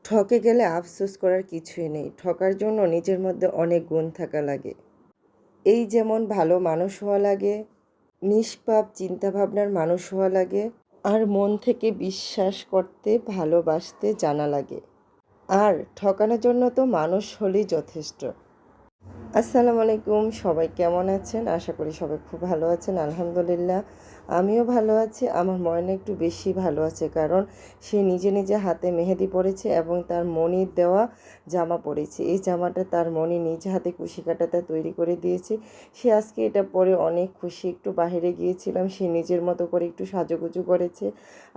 ঠকে গেলে আফসোস করার কিছুই নেই। ঠকার জন্য নিজের মধ্যে অনেক গুণ থাকা লাগে। এই যেমন ভালো মানুষ হওয়া লাগে, নিষ্পাপ চিন্তাভাবনার মানুষ হওয়া লাগে, আর মন থেকে বিশ্বাস করতে ভালোবাসতে জানা লাগে। আর ঠকানোর জন্য তো মানুষ হলেই যথেষ্ট। আসসালামু আলাইকুম, সবাই কেমন আছেন? আশা করি সবাই খুব ভালো আছেন। আলহামদুলিল্লাহ আমিও ভালো আছি। আমার ময়না একটু বেশি ভালো আছে, কারণ সে নিজে নিজে হাতে মেহেদি পরেছে এবং তার মনির দেওয়া জামা পরেছে। এই জামাটা তার মনি নিজ হাতে কুশি কাটাতে তৈরি করে দিয়েছে। সে আজকে এটা পরে অনেক খুশি। একটু বাইরে গিয়েছিলাম, সে নিজের মতো করে একটু সাজুগুজু করেছে।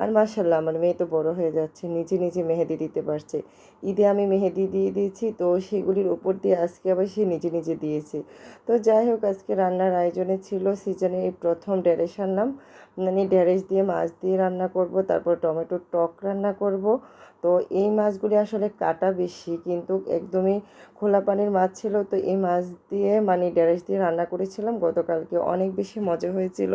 আর মাশাআল্লাহ, আমার মেয়ে তো বড় হয়ে যাচ্ছে, নিজে নিজে মেহেদি দিতে পারছে। ঈদে আমি মেহেদি দিয়ে দিয়েছি, তো সেগুলির উপর দিয়ে আজকে আবার সে নিজে নিজে দিয়েছে। তো যাই হোক, আজকে রান্নার আয়োজনে ছিল সিজনে এই প্রথম ঢেঁড়স আনলাম, মানে ঢেঁড়স দিয়ে মাছ দিয়ে রান্না করব, তারপর টমেটোর টক রান্না করব। তো এই মাছগুলি আসলে কাটা বেশি, কিন্তু একদমই খোলা পানির মাছ ছিল। তো এই মাছ দিয়ে মানে ঢেঁড়স দিয়ে রান্না করেছিলাম গতকালকে, অনেক বেশি মজা হয়েছিল।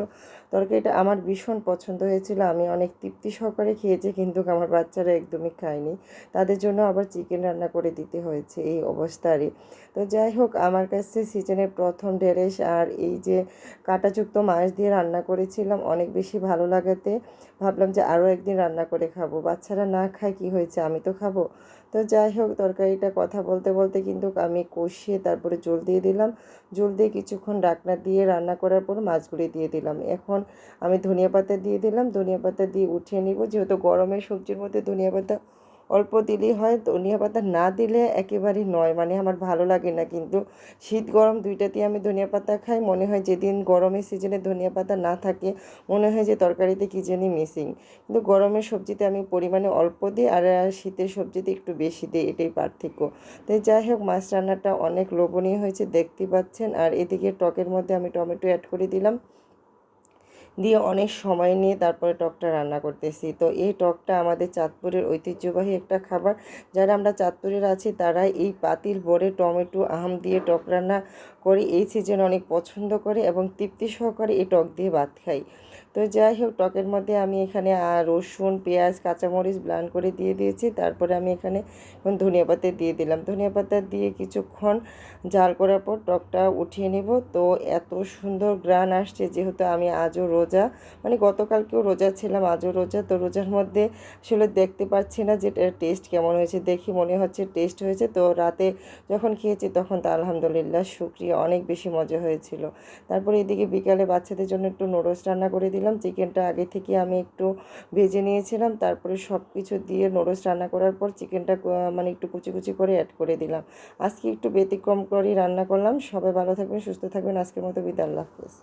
তরকারিটা আমার ভীষণ পছন্দ হয়েছিল, আমি অনেক তৃপ্তি সহকারে খেয়েছি, কিন্তু আমার বাচ্চারা একদমই খায়নি। তাদের জন্য আবার চিকেন রান্না করে দিতে হয়েছে এই অবস্থারই। তো যাই হোক, আমার কাছে সিজনের প্রথম ঢেঁড়স আর এই যে কাঁটাযুক্ত মাছ দিয়ে রান্না করেছিলাম অনেক বেশি ভালো লাগাতে ভাবলাম যে আরও একদিন রান্না করে খাবো। বাচ্চারা না খায় কি হয়েছে, আমি তো খাবো। তো যাই হোক, তরকারিটা কথা বলতে বলতে কিন্তু আমি কষিয়ে তারপরে জল দিয়ে দিলাম। জল দিয়ে কিছুক্ষণ ঢাকনা দিয়ে রান্না করার পর মাছগুলি দিয়ে দিলাম। এখন আমি ধনিয়া পাতা দিয়ে দিলাম, ধনিয়া পাতা দিয়ে উঠিয়ে নিব। যেহেতু গরমের সবজির মধ্যে ধনিয়া পাতা অল্প দিলেই হয়, ধনিয়া পাতা না দিলে একেবারেই নয়, মানে আমার ভালো লাগে না। কিন্তু শীত গরম দুইটাতেই আমি ধনিয়া পাতা খাই। মনে হয় যেদিন গরমের সিজনে ধনিয়া পাতা না থাকে, মনে হয় যে তরকারিতে কী জানি মিসিং। কিন্তু গরমের সবজিতে আমি পরিমাণে অল্প দিই, আর শীতের সবজিতে একটু বেশি দিই, এটাই পার্থক্য। তো যাই হোক, মাছ রান্নাটা অনেক লোভনীয় হয়েছে, দেখতে পাচ্ছেন। আর এদিকে টকের মধ্যে আমি টমেটো অ্যাড করে দিলাম, দিয়ে অনেক সময় নিয়ে তারপরে টকটা রান্না করতেছি। তো এই টকটা আমাদের চাঁদপুরের ঐতিহ্যবাহী একটা খাবার। যারা আমরা চাঁদপুরের আছি তারা এই পাতিল ভরে টমেটো আম দিয়ে টক রান্না করি, এই সিজন অনেক পছন্দ করে এবং তৃপ্তি সহকারে এই টক দিয়ে ভাত খাই। তো যাই হোক, টকের মধ্যে আমি এখানে রসুন পেঁয়াজ কাঁচামরিচ ব্লান্ড করে দিয়ে দিয়েছি। তারপরে আমি এখানে ধনিয়া পাতা দিয়ে দিলাম। ধনিয়া পাতা দিয়ে কিছুক্ষণ জাল করার পর টকটা উঠিয়ে নেব। তো এত সুন্দর গ্রান আসছে, যেহেতু আমি আজও রোজা, মানে গতকালকেও রোজা ছিলাম, আজও রোজা। তো রোজার মধ্যে আসলে দেখতে পাচ্ছি না যে টেস্ট কেমন হয়েছে, দেখি মনে হচ্ছে টেস্ট হয়েছে। তো রাতে যখন খেয়েছি তখন তো আলহামদুলিল্লাহ শুকরিয়া, অনেক বেশি মজা হয়েছিল। তারপরে এদিকে বিকালে বাচ্চাদের জন্য একটু নুডলস রান্না করে দিলাম। চিকেনটা আগে থেকে আমি একটু ভেজে নিয়েছিলাম, তারপরে সব কিছু দিয়ে নুডলস রান্না করার পর চিকেনটা মানে একটু কুচি কুচি করে অ্যাড করে দিলাম। আজকে একটু ব্যতিক্রম করেই রান্না করলাম। সবাই ভালো থাকবেন, সুস্থ থাকবেন। আজকের মতো বিদায়, আল্লাহ হাফেজ।